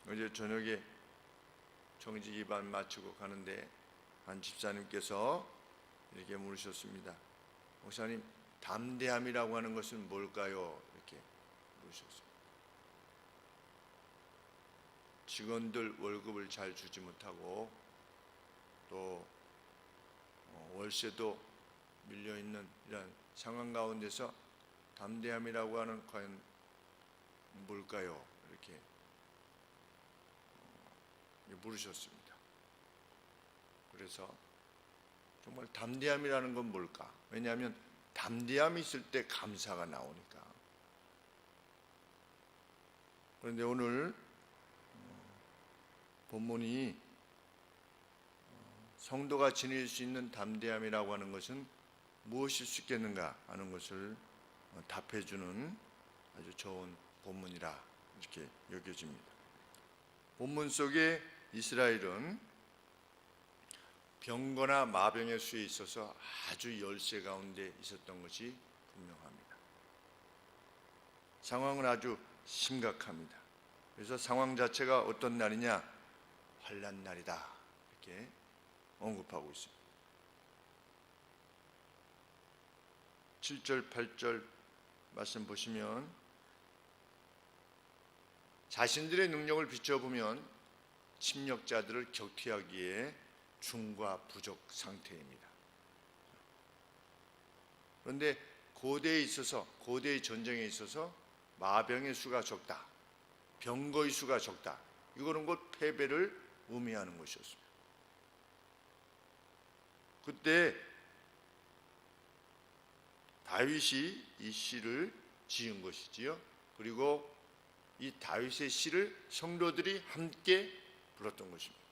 어제 저녁에 정지 기반 마치고 가는데 한 집사님께서 이렇게 물으셨습니다. 목사님, 담대함이라고 하는 것은 뭘까요? 이렇게 물으셨어요. 직원들 월급을 잘 주지 못하고 또 월세도 밀려있는 이런 상황 가운데서 담대함이라고 하는 과연 뭘까요? 이렇게 물으셨습니다. 그래서 정말 담대함이라는 건 뭘까? 왜냐하면 담대함이 있을 때 감사가 나오니까. 그런데 오늘 본문이 성도가 지닐 수 있는 담대함이라고 하는 것은 무엇일 수 있겠는가 하는 것을 답해주는 아주 좋은 본문이라 이렇게 여겨집니다. 본문 속에 이스라엘은 병거나 마병의 수에 있어서 아주 열세 가운데 있었던 것이 분명합니다. 상황은 아주 심각합니다. 그래서 상황 자체가 어떤 날이냐? 환난 날이다 이렇게 언급하고 있습니다. 7절 8절 말씀 보시면 자신들의 능력을 비춰보면 침략자들을 격퇴하기에 중과 부족 상태입니다. 그런데 고대의 전쟁에 있어서 마병의 수가 적다, 병거의 수가 적다, 이거는 곧 패배를 의미하는 것이었습니다. 그때 다윗이 이 시를 지은 것이지요. 그리고 이 다윗의 시를 성도들이 함께 불렀던 것입니다.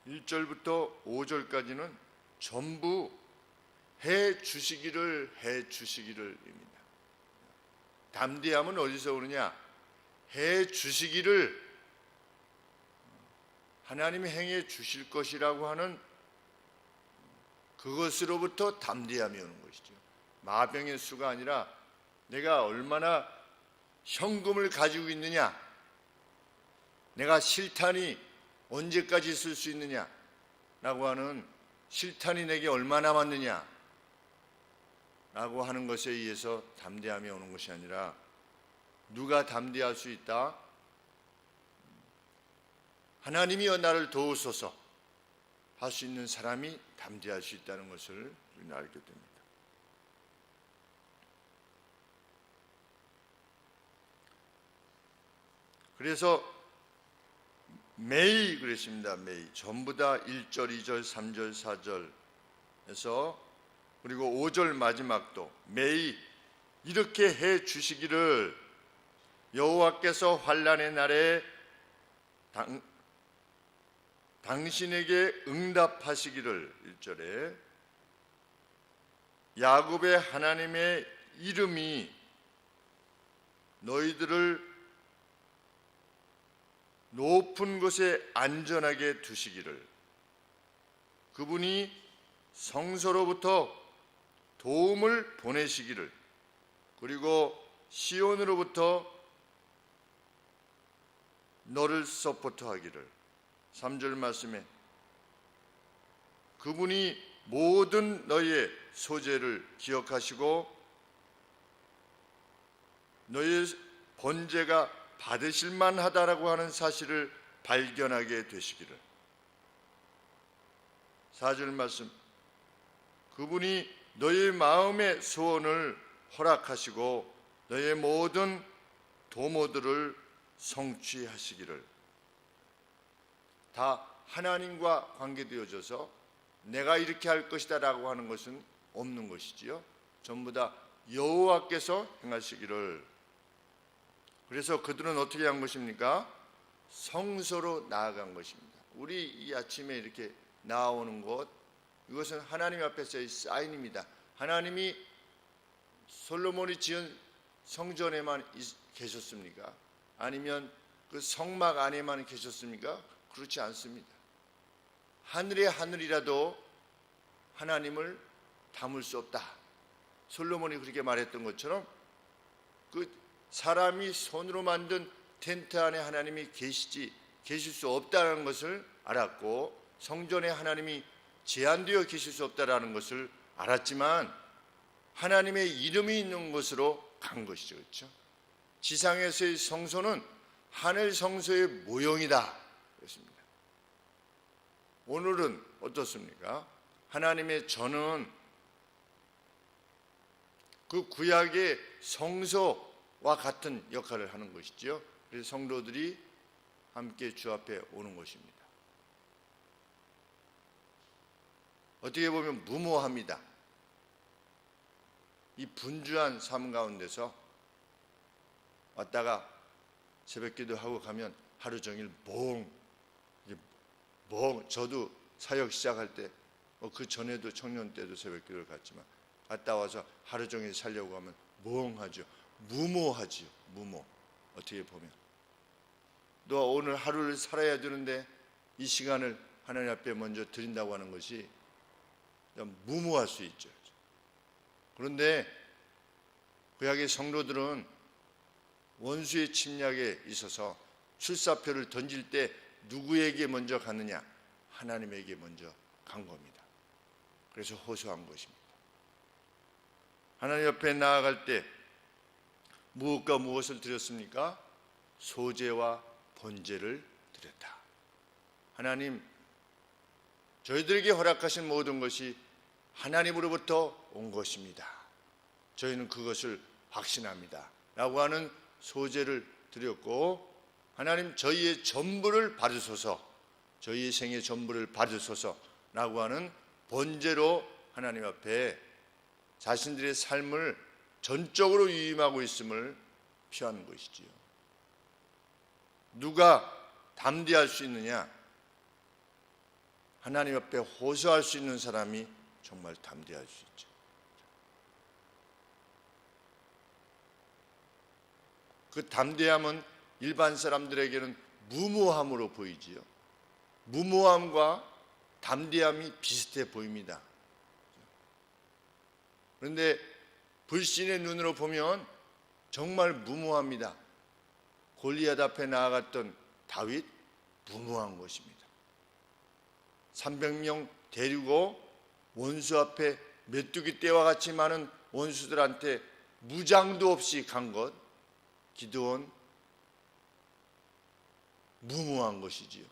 1절부터 5절까지는 전부 해 주시기를 입니다. 담대함은 어디서 오느냐? 해 주시기를 하나님이 행해 주실 것이라고 하는 그것으로부터 담대함이 오는 것이죠. 마병의 수가 아니라 내가 얼마나 현금을 가지고 있느냐, 내가 실탄이 언제까지 쓸 수 있느냐 라고 하는, 실탄이 내게 얼마 남았느냐 라고 하는 것에 의해서 담대함이 오는 것이 아니라, 누가 담대할 수 있다? 하나님이여 나를 도우소서 할 수 있는 사람이 담대할 수 있다는 것을 우리는 알게 됩니다. 그래서 매일 그랬습니다. 매일 전부 다 1절, 2절, 3절, 4절에서 그리고 5절 마지막도 매일 이렇게 해 주시기를, 여호와께서 환난의 날에 당신에게 응답하시기를. 1절에 야곱의 하나님의 이름이 너희들을 높은 곳에 안전하게 두시기를, 그분이 성소로부터 도움을 보내시기를, 그리고 시온으로부터 너를 서포트하기를. 3절 말씀에 그분이 모든 너희의 소재를 기억하시고 너희의 번제가 받으실 만하다라고 하는 사실을 발견하게 되시기를. 4절 말씀, 그분이 너희의 마음의 소원을 허락하시고 너희의 모든 도모들을 성취하시기를. 다 하나님과 관계되어져서 내가 이렇게 할 것이다 라고 하는 것은 없는 것이지요. 전부 다 여호와께서 행하시기를. 그래서 그들은 어떻게 한 것입니까? 성소로 나아간 것입니다. 우리 이 아침에 이렇게 나오는 것, 이것은 하나님 앞에서의 사인입니다. 하나님이 솔로몬이 지은 성전에만 계셨습니까? 아니면 그 성막 안에만 계셨습니까? 그렇지 않습니다. 하늘의 하늘이라도 하나님을 담을 수 없다. 솔로몬이 그렇게 말했던 것처럼 그 사람이 손으로 만든 텐트 안에 하나님이 계실 수 없다는 것을 알았고, 성전에 하나님이 제한되어 계실 수 없다는 것을 알았지만 하나님의 이름이 있는 곳으로 간 것이죠. 그렇죠? 지상에서의 성소는 하늘 성소의 모형이다 그랬습니다. 오늘은 어떻습니까? 하나님의 전은 그 구약의 성소와 같은 역할을 하는 것이죠. 그래서 성도들이 함께 주 앞에 오는 것입니다. 어떻게 보면 무모합니다. 이 분주한 삶 가운데서 왔다가 새벽기도 하고 가면 하루 종일 멍. 저도 사역 시작할 때 그 전에도 청년 때도 새벽기도를 갔지만 갔다 와서 하루 종일 살려고 하면 멍하죠. 무모하지요. 무모. 어떻게 보면 또 오늘 하루를 살아야 되는데 이 시간을 하나님 앞에 먼저 드린다고 하는 것이 무모할 수 있죠. 그런데 구약의 성도들은 원수의 침략에 있어서 출사표를 던질 때 누구에게 먼저 갔느냐? 하나님에게 먼저 간 겁니다. 그래서 호소한 것입니다. 하나님 옆에 나아갈 때 무엇과 무엇을 드렸습니까? 소제와 번제를 드렸다. 하나님, 저희들에게 허락하신 모든 것이 하나님으로부터 온 것입니다. 저희는 그것을 확신합니다. 라고 하는 소제를 드렸고, 하나님 저희의 전부를 받으소서, 저희의 생의 전부를 받으소서 라고 하는 번제로 하나님 앞에 자신들의 삶을 전적으로 위임하고 있음을 표하는 것이지요. 누가 담대할 수 있느냐? 하나님 앞에 호소할 수 있는 사람이 정말 담대할 수 있죠. 그 담대함은 일반 사람들에게는 무모함으로 보이지요. 무모함과 담대함이 비슷해 보입니다. 그런데 불신의 눈으로 보면 정말 무모합니다. 골리앗 앞에 나아갔던 다윗, 무모한 것입니다. 300명 데리고 원수 앞에 메뚜기 떼와 같이 많은 원수들한테 무장도 없이 간 것, 기드온, 무모한 것이지요.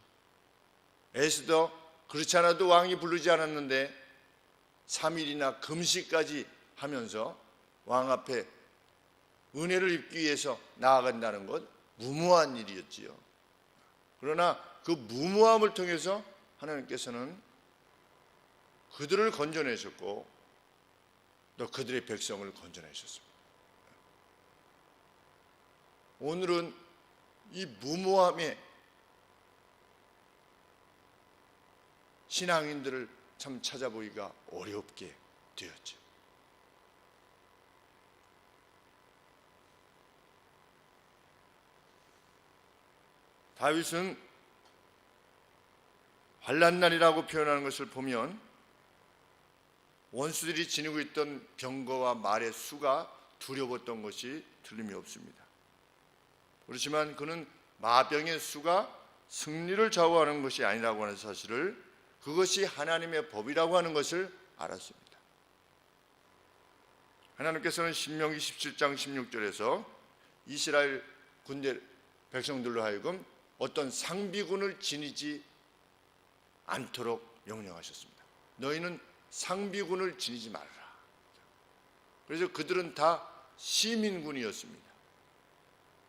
에스더, 그렇지 않아도 왕이 부르지 않았는데 3일이나 금식까지 하면서 왕 앞에 은혜를 입기 위해서 나아간다는 것, 무모한 일이었지요. 그러나 그 무모함을 통해서 하나님께서는 그들을 건져내셨고 또 그들의 백성을 건져내셨습니다. 오늘은 이 무모함에 신앙인들을 참 찾아보기가 어렵게 되었죠. 다윗은 환난날이라고 표현하는 것을 보면 원수들이 지니고 있던 병거와 말의 수가 두려웠던 것이 틀림이 없습니다. 그렇지만 그는 마병의 수가 승리를 좌우하는 것이 아니라고 하는 사실을, 그것이 하나님의 법이라고 하는 것을 알았습니다. 하나님께서는 신명기 17장 16절에서 이스라엘 군대 백성들로 하여금 어떤 상비군을 지니지 않도록 명령하셨습니다. 너희는 상비군을 지니지 말라. 그래서 그들은 다 시민군이었습니다.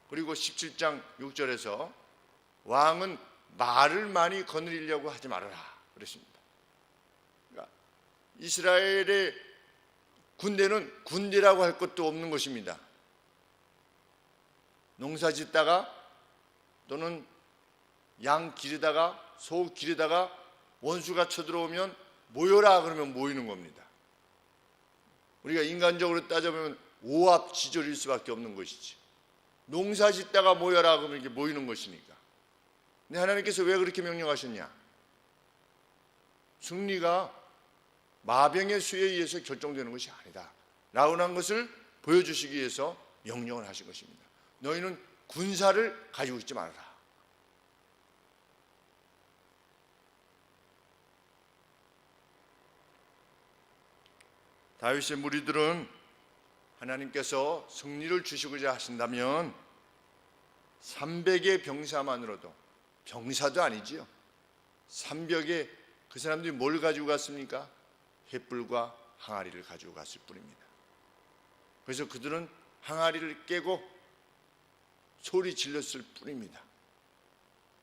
그리고 17장 6절에서 왕은 말을 많이 거느리려고 하지 말아라 그랬습니다. 그러니까 이스라엘의 군대는 군대라고 할 것도 없는 것입니다. 농사 짓다가 또는 양 기르다가 소 기르다가 원수가 쳐들어오면 모여라 그러면 모이는 겁니다. 우리가 인간적으로 따져보면 오합지졸일 수밖에 없는 것이지. 농사 짓다가 모여라 그러면 이렇게 모이는 것이니까. 근데 하나님께서 왜 그렇게 명령하셨냐? 승리가 마병의 수에 의해서 결정되는 것이 아니다. 라운한 것을 보여주시기 위해서 명령을 하신 것입니다. 너희는 군사를 가지고 있지 말아라. 다윗의 무리들은 하나님께서 승리를 주시고자 하신다면 300의 병사만으로도, 병사도 아니지요, 300의 그 사람들이 뭘 가지고 갔습니까? 횃불과 항아리를 가지고 갔을 뿐입니다. 그래서 그들은 항아리를 깨고 소리 질렀을 뿐입니다.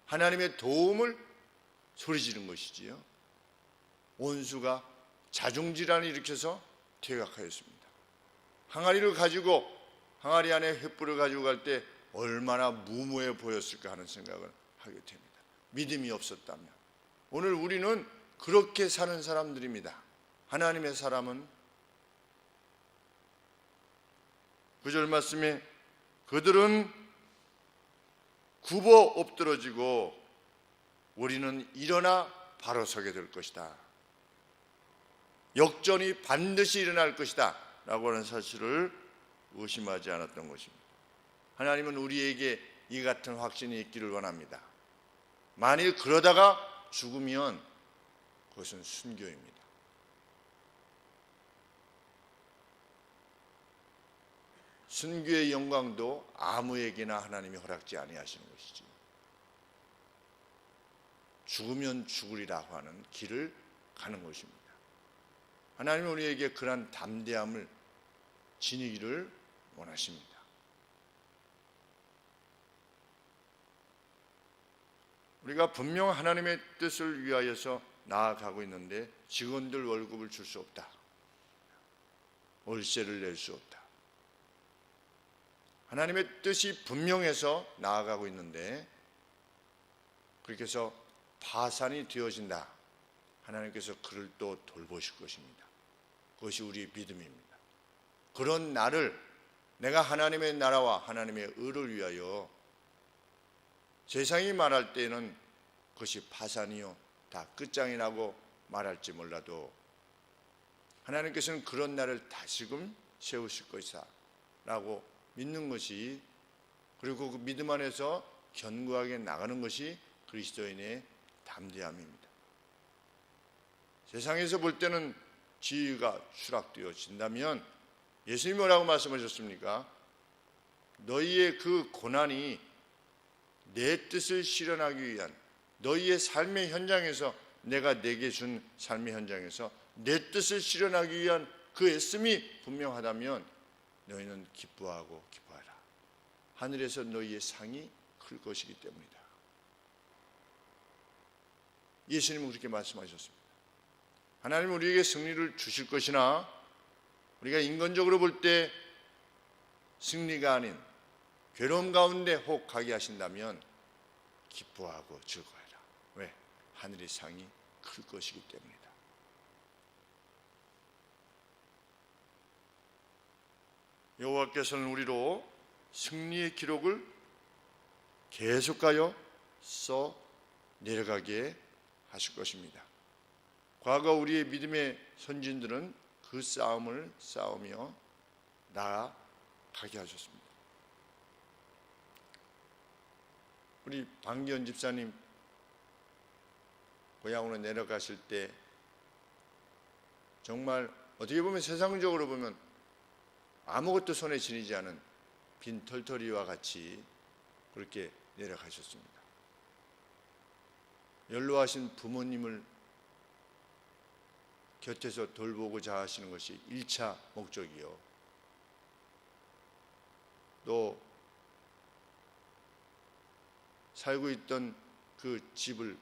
하나님의 도움을 소리 지른 것이지요. 원수가 자중질환을 일으켜서 퇴각하였습니다. 항아리를 가지고, 항아리 안에 횃불을 가지고 갈 때 얼마나 무모해 보였을까 하는 생각을 하게 됩니다. 믿음이 없었다면. 오늘 우리는 그렇게 사는 사람들입니다. 하나님의 사람은 9절 말씀에 그들은 굽어 엎드러지고 우리는 일어나 바로 서게 될 것이다. 역전이 반드시 일어날 것이다 라고 하는 사실을 의심하지 않았던 것입니다. 하나님은 우리에게 이 같은 확신이 있기를 원합니다. 만일 그러다가 죽으면 그것은 순교입니다. 순교의 영광도 아무에게나 하나님이 허락지 아니하시는 것이지, 죽으면 죽으리라고 하는 길을 가는 것입니다. 하나님은 우리에게 그러한 담대함을 지니기를 원하십니다. 우리가 분명 하나님의 뜻을 위하여서 나아가고 있는데 직원들 월급을 줄 수 없다, 월세를 낼 수 없다. 하나님의 뜻이 분명해서 나아가고 있는데 그렇게 해서 파산이 되어진다. 하나님께서 그를 또 돌보실 것입니다. 그것이 우리의 믿음입니다. 그런 나를, 내가 하나님의 나라와 하나님의 의를 위하여, 세상이 말할 때에는 그것이 파산이요 다 끝장이라고 말할지 몰라도 하나님께서는 그런 나를 다시금 세우실 것이다 라고 믿는 것이, 그리고 그 믿음 안에서 견고하게 나가는 것이 그리스도인의 담대함입니다. 세상에서 볼 때는 지위가 추락되어진다면 예수님이 뭐라고 말씀하셨습니까? 너희의 그 고난이 내 뜻을 실현하기 위한, 너희의 삶의 현장에서, 내가 내게 준 삶의 현장에서 내 뜻을 실현하기 위한 그 애씀이 분명하다면 너희는 기뻐하고 기뻐하라. 하늘에서 너희의 상이 클 것이기 때문이다. 예수님은 그렇게 말씀하셨습니다. 하나님은 우리에게 승리를 주실 것이나 우리가 인간적으로 볼 때 승리가 아닌 괴로움 가운데 혹 가게 하신다면 기뻐하고 즐거워해라. 왜? 하늘의 상이 클 것이기 때문이다. 여호와께서는 우리로 승리의 기록을 계속하여 써 내려가게 하실 것입니다. 과거 우리의 믿음의 선진들은 그 싸움을 싸우며 나아가게 하셨습니다. 우리 방기현 집사님 고향으로 내려가실 때 정말 어떻게 보면 세상적으로 보면 아무것도 손에 지니지 않은 빈 털터리와 같이 그렇게 내려가셨습니다. 연로하신 부모님을 곁에서 돌보고자 하시는 것이 1차 목적이요, 또 살고 있던 그 집을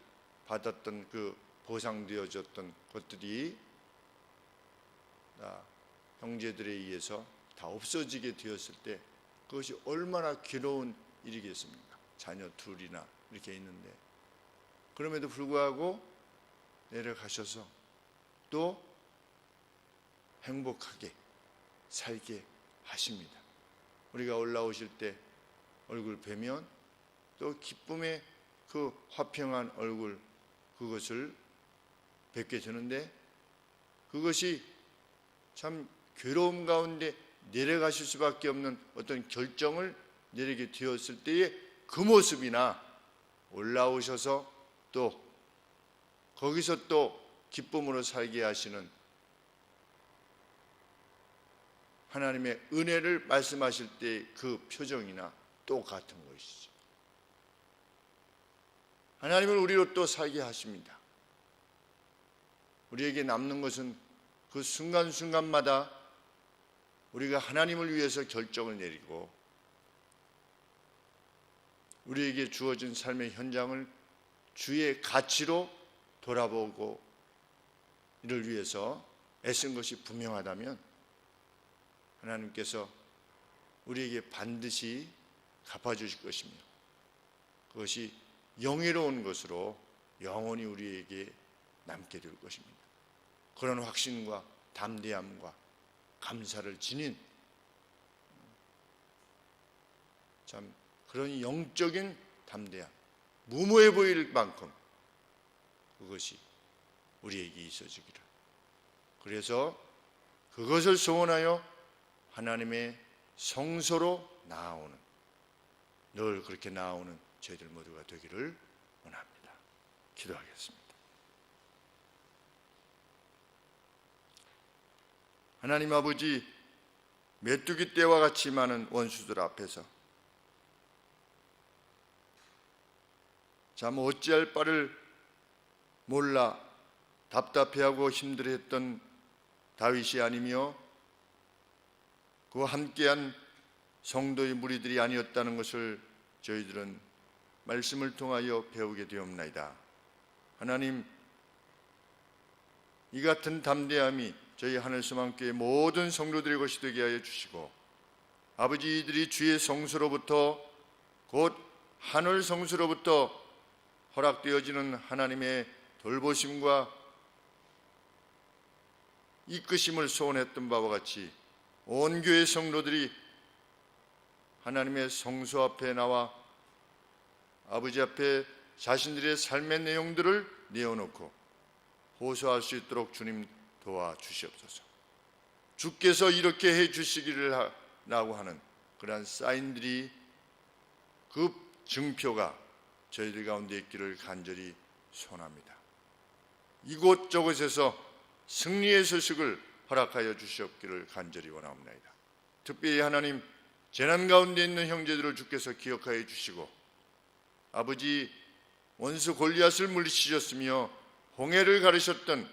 받았던 그 보상되어졌던 것들이 형제들에 의해서 다 없어지게 되었을 때 그것이 얼마나 괴로운 일이겠습니까? 자녀 둘이나 이렇게 있는데, 그럼에도 불구하고 내려가셔서 또 행복하게 살게 하십니다. 우리가 올라오실 때 얼굴 뵈면 또 기쁨의 그 화평한 얼굴, 그것을 뵙게 되는데 그것이 참 괴로움 가운데 내려가실 수밖에 없는 어떤 결정을 내리게 되었을 때의 그 모습이나 올라오셔서 또 거기서 또 기쁨으로 살게 하시는 하나님의 은혜를 말씀하실 때 그 표정이나 똑같은 것이죠. 하나님은 우리로 또 살게 하십니다. 우리에게 남는 것은 그 순간순간마다 우리가 하나님을 위해서 결정을 내리고 우리에게 주어진 삶의 현장을 주의 가치로 돌아보고 이를 위해서 애쓴 것이 분명하다면 하나님께서 우리에게 반드시 갚아주실 것이며 그것이 영예로운 것으로 영원히 우리에게 남게 될 것입니다. 그런 확신과 담대함과 감사를 지닌 참 그런 영적인 담대함, 무모해 보일 만큼 그것이 우리에게 있어지기를. 그래서 그것을 소원하여 하나님의 성소로 나아오는, 늘 그렇게 나아오는 저희들 모두가 되기를 원합니다. 기도하겠습니다. 하나님 아버지, 메뚜기 떼와 같이 많은 원수들 앞에서 참 어찌할 바를 몰라 답답해하고 힘들어했던 다윗이 아니며 그와 함께한 성도의 무리들이 아니었다는 것을 저희들은 말씀을 통하여 배우게 되옵나이다. 하나님, 이 같은 담대함이 저희 하늘소망교회 모든 성도들의 것이 되게 하여 주시고 아버지, 이들이 주의 성소로부터 곧 하늘 성소로부터 허락되어지는 하나님의 돌보심과 이끄심을 소원했던 바와 같이 온 교회 성도들이 하나님의 성소 앞에 나와 아버지 앞에 자신들의 삶의 내용들을 내어놓고 호소할 수 있도록 주님 도와주시옵소서. 주께서 이렇게 해주시기를 라고 하는 그러한 사인들이, 그 증표가 저희들 가운데 있기를 간절히 소원합니다. 이곳저곳에서 승리의 소식을 허락하여 주시옵기를 간절히 원하옵나이다. 특별히 하나님, 재난 가운데 있는 형제들을 주께서 기억하여 주시고 아버지, 원수 골리앗을 물리치셨으며 홍해를 가르셨던,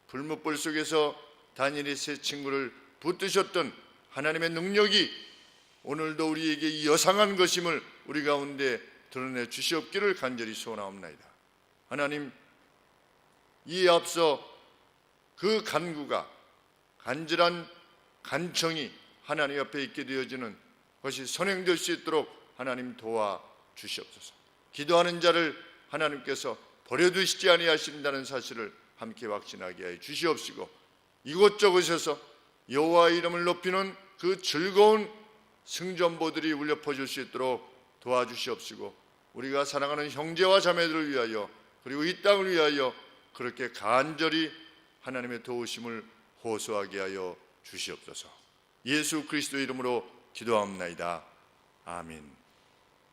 불못불 속에서 다니엘의 세 친구를 붙드셨던 하나님의 능력이 오늘도 우리에게 이 여상한 것임을 우리 가운데 드러내 주시옵기를 간절히 소원하옵나이다. 하나님, 이에 앞서 그 간구가, 간절한 간청이 하나님 옆에 있게 되어지는 것이 선행될 수 있도록 하나님 도와주시옵소서. 기도하는 자를 하나님께서 버려두시지 아니하신다는 사실을 함께 확신하게 하여 주시옵시고 이곳저곳에서 여호와의 이름을 높이는 그 즐거운 승전보들이 울려 퍼질 수 있도록 도와주시옵시고 우리가 사랑하는 형제와 자매들을 위하여 그리고 이 땅을 위하여 그렇게 간절히 하나님의 도우심을 호소하게 하여 주시옵소서. 예수 그리스도의 이름으로 기도합나이다. 아멘.